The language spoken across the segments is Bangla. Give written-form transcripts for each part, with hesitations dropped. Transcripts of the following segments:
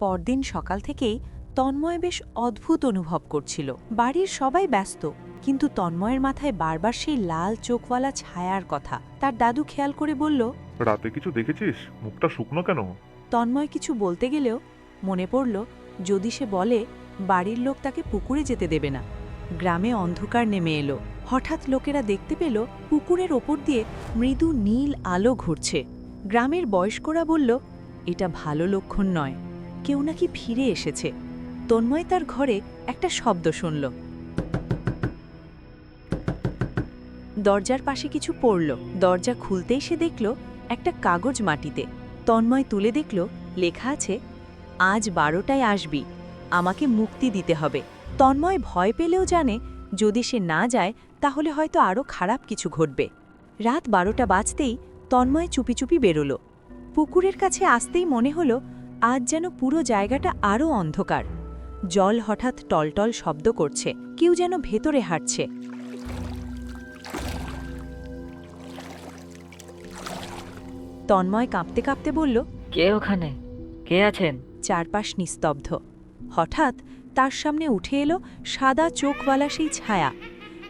পরদিন সকাল থেকেই তন্ময় বেশ অদ্ভুত অনুভব করছিল। বাড়ির সবাই ব্যস্ত, কিন্তু তন্ময়ের মাথায় বারবার সেই লাল চোখওয়ালা ছায়ার কথা। তার দাদু খেয়াল করে বলল, রাতে কিছু দেখেছিস? মুখটা শুকনো কেন? তন্ময় কিছু বলতে গেলেও মনে পড়ল, যদি সে বলে বাড়ির লোক তাকে পুকুরে যেতে দেবে না। গ্রামে অন্ধকার নেমে এলো। হঠাৎ লোকেরা দেখতে পেল পুকুরের ওপর দিয়ে মৃদু নীল আলো ঘুরছে। গ্রামের বয়স্করা বলল, এটা ভালো লক্ষণ নয়, কেউ নাকি ফিরে এসেছে। তন্ময় তার ঘরে একটা শব্দ শুনল। দরজার পাশে কিছু পড়ল। দরজা খুলতেই সে দেখল একটা কাগজ মাটিতে। তন্ময় তুলে দেখল, লেখা আছে, আজ 12টায় আসবি, আমাকে মুক্তি দিতে হবে। তন্ময় ভয় পেলেও জানে, যদি সে না যায় তাহলে হয়তো আরও খারাপ কিছু ঘটবে। রাত 12টা বাজতেই তন্ময় চুপি চুপি বেরোল। পুকুরের কাছে আসতেই মনে হলো, আজ যেন পুরো জায়গাটা আরও অন্ধকার। জল হঠাৎ টলটল শব্দ করছে, কেউ যেন ভেতরে হাঁটছে। তন্ময় কাঁপতে কাঁপতে বলল, কে ওখানে? কে আছেন? চারপাশ নিস্তব্ধ। হঠাৎ তার সামনে উঠে এলো সাদা চোখওয়ালা সেই ছায়া।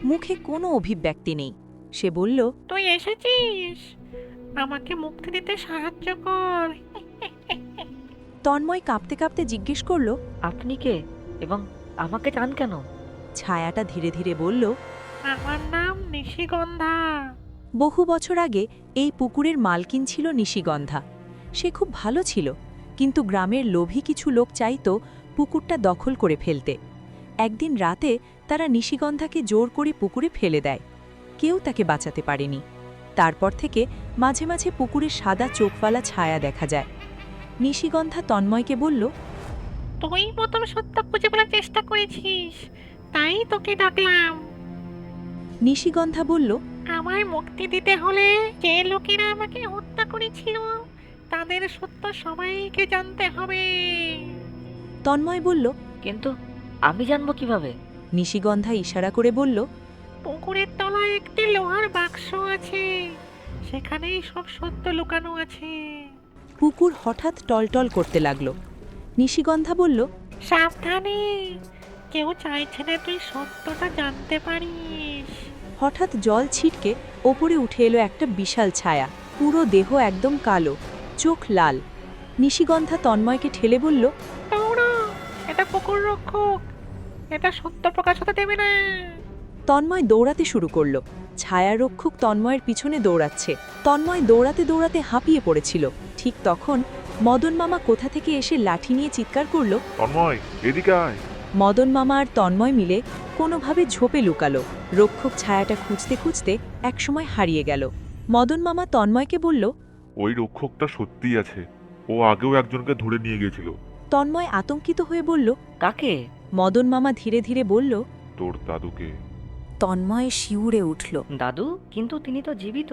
মুখে কোনো অভিব্যক্তি নেই। সে বলল, তুই এসেছিস, আমাকে মুক্তি দিতে সাহায্য কর। তন্ময় কাঁপতে কাঁপতে জিজ্ঞেস করল, আপনি কে এবং আমাকে চান কেন? ছায়াটা ধীরে ধীরে বলল, আমার নাম নিশিগন্ধা। বহু বছর আগে এই পুকুরের মালকিন ছিল নিশিগন্ধা। সে খুব ভালো ছিল, কিন্তু গ্রামের লোভী কিছু লোক চাইতো পুকুরটা দখল করে ফেলতে। একদিন রাতে তারা নিশিগন্ধাকে জোর করে পুকুরে ফেলে দেয়। কেউ তাকে বাঁচাতে পারেনি। তারপর থেকে মাঝে মাঝে পুকুরে সাদা চোখওয়ালা ছায়া দেখা যায়। নিশিগন্ধা তন্ময়কে বলল, তুই প্রথম সত্য খুঁজে বলার চেষ্টা করেছিস, তাই তোকে ডাকলাম। নিশিগন্ধা বলল, আমায় মুক্তি দিতে হলে যে লোকেরা আমাকে হত্যা করেছিল তাদের সত্য সবাইকে জানতে হবে। তন্ময় বলল, কিন্তু আমি জানবো কিভাবে? নিশিগন্ধা ইশারা করে বলল, পুকুরের তলায় একটি লোহার বাক্স আছে, সেখানেই সব সত্য লুকানো আছে। পুকুর হঠাৎ টলটল করতে লাগল। নিশিগন্ধা বলল, সাবধানে, কেউ চাইছে না তুই সত্যটা জানতে পারিস। হঠাৎ জল ছিটকে ওপরে উঠে এলো একটা বিশাল ছায়া। পুরো দেহ একদম কালো, চোখ লাল। নিশিগন্ধা তন্ময়কে ঠেলে বলল, দৌড়ো, এটা পুকুর রক্ষক, এটা সত্য প্রকাশ হতে দেবে না। তন্ময় দৌড়াতে শুরু করল। ছায়ারক্ষক তন্ময়ের পিছনে দৌড়াচ্ছে। তন্ময় দৌড়াতে দৌড়াতে হাঁপিয়ে পড়েছিল। ঠিক তখন মদন মামা কোথা থেকে এসে লাঠি নিয়ে চিৎকার করল। তন্ময়, এদিকে আয়। মদন মামা আর তন্ময় মিলে কোনোভাবে ঝোপে লুকালো। রক্ষক ছায়াটা খুঁজতে খুঁজতে একসময় হারিয়ে গেল। মদন মামা তন্ময়কে বলল, ওই রক্ষকটা সত্যিই আছে, ও আগেও একজনকে ধরে নিয়ে গেছিল। তন্ময় আতঙ্কিত হয়ে বলল, কাকে? মদন মামা ধীরে ধীরে বলল। তোর দাদুকে। তন্ময় শিউরে উঠল। দাদু? কিন্তু তিনি তো জীবিত।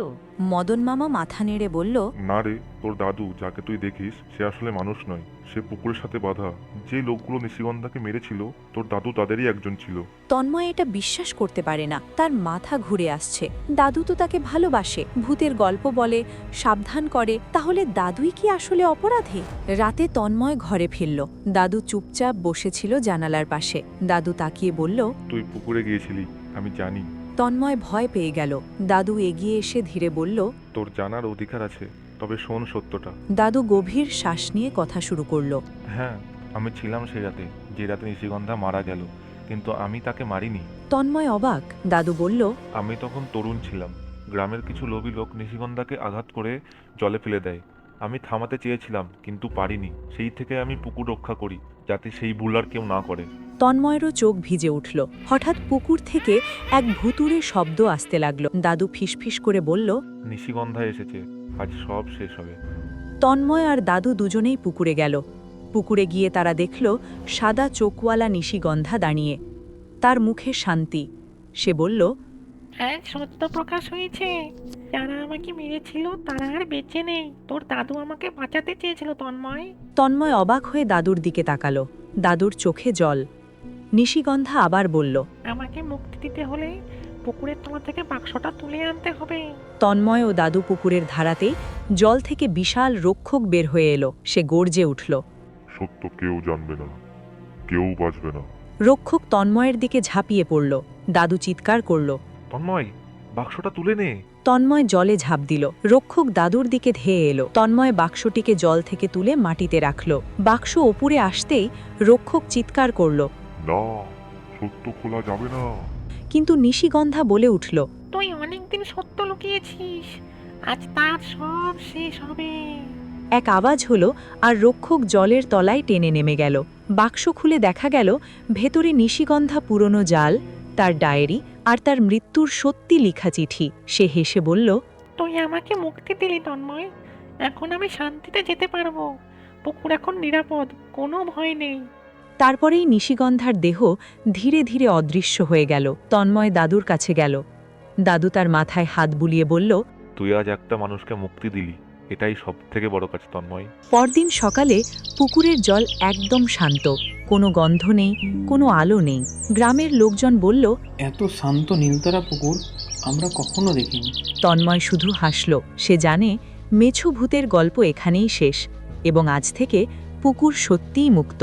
মদন মামা মাথা নেড়ে বলল, না রে, তোর দাদু যাকে তুই দেখিস সে আসলে মানুষ নয়, সে পুকুরের সাথে বাঁধা। যে লোকগুলো নিশিগন্ধাকে মেরেছিল তোর দাদু তাদেরই একজন ছিল। তন্ময় এটা বিশ্বাস করতে পারে না। তার মাথা ঘুরে আসছে। দাদু তো তাকে ভালোবাসে, ভূতের গল্প বলে, সাবধান করে। তাহলে দাদুই কি আসলে অপরাধী? রাতে তন্ময় ঘরে ফিরল। দাদু চুপচাপ বসেছিল জানালার পাশে। দাদু তাকিয়ে বলল, তুই পুকুরে গিয়েছিলি, আমি জানি। তন্ময় ভয় পেয়ে গেল। দাদু এগিয়ে এসে ধীরে বলল, তোর জানার অধিকার আছে, তবে শোন সত্যটা। দাদু গভীর শ্বাস নিয়ে কথা শুরু করল। হ্যাঁ, আমি ছিলাম সেই রাতে, যে রাতে নিশিগন্ধা মারা গেল, কিন্তু আমি তাকে মারিনি। তন্ময় অবাক। দাদু বলল, আমি তখন তরুণ ছিলাম। গ্রামের কিছু লোভী লোক নিশিগন্ধাকে আঘাত করে জলে ফেলে দেয়। আমি থামাতে চেয়েছিলাম, কিন্তু পারিনি। সেই থেকে আমি পুকুর রক্ষা করি, যাতে সেই ভুল আর কেউ না করে। তন্ময়েরও চোখ ভিজে উঠল। হঠাৎ পুকুর থেকে এক ভুতুড়ে শব্দ আসতে লাগলো। দাদু ফিসফিস করে বলল, নিশিগন্ধা এসেছে, আজ সব শেষ হবে। তন্ময় আর দাদু দুজনেই পুকুরে গেল। পুকুরে গিয়ে তারা দেখল সাদা চোখওয়ালা নিশিগন্ধা দাঁড়িয়ে। তার মুখে শান্তি। সে বলল, হ্যাঁ, সত্য প্রকাশ হয়েছে। যারা আমাকে মেরেছিল তারা আর বেঁচে নেই। তোর দাদু আমাকে বাঁচাতে চেয়েছিল তন্ময়। তন্ময় অবাক হয়ে দাদুর দিকে তাকালো। দাদুর চোখে জল। নিশিগন্ধা আবার বলল, আমাকে মুক্তি দিতে হলে পুকুরের তলা থেকে বাক্সটা তুলে আনতে হবে। তন্ময় ও দাদু পুকুরের ধারাতেই জল থেকে বিশাল রক্ষক বের হয়ে এলো। সে গর্জে উঠল, সত্য কেউ জানবে না, কেউ বাঁচবে না। রক্ষক তন্ময়ের দিকে ঝাঁপিয়ে পড়ল। দাদু চিৎকার করল। তন্ময়, বাক্সটা তুলে নে। তন্ময় জলে ঝাঁপ দিল। রক্ষক দাদুর দিকে ধেয়ে এলো। তন্ময় বাক্সটিকে জল থেকে তুলে মাটিতে রাখল। বাক্স ওপরে আসতেই রক্ষক চিৎকার করল। না, সত্য খোলা যাবে না। কিন্তু নিশিগন্ধা বলে উঠল। তুই অনেকদিন সত্য লুকিয়েছিস, আজ তার সব শেষ হবে। এক আওয়াজ হলো আর রক্ষক জলের তলায় টেনে নেমে গেল। বাক্স খুলে দেখা গেল ভেতরে নিশিগন্ধা পুরনো জাল, তার ডায়েরি আর তার মৃত্যুর সত্যি লিখা চিঠি। সে হেসে বলল, তুই আমাকে মুক্তি দিলি তন্ময়, এখন আমি শান্তিতে যেতে পারবো। পুকুর এখন নিরাপদ, কোনো ভয় নেই। তারপরেই নিশিগন্ধার দেহ ধীরে ধীরে অদৃশ্য হয়ে গেল। তন্ময় দাদুর কাছে গেল। দাদু তার মাথায় হাত বুলিয়ে বলল, তুই আজ একটা মানুষকে মুক্তি দিলি, এটাই সব থেকে বড় কাজ তন্ময়। পরদিন সকালে পুকুরের জল একদম শান্ত, কোনো গন্ধ নেই, কোনো আলো নেই। গ্রামের লোকজন বলল, এত শান্ত নীলতারা পুকুর আমরা কখনো দেখিনি। তন্ময় শুধু হাসল। সে জানে মেছো ভূতের গল্প এখানেই শেষ এবং আজ থেকে পুকুর সত্যিই মুক্ত।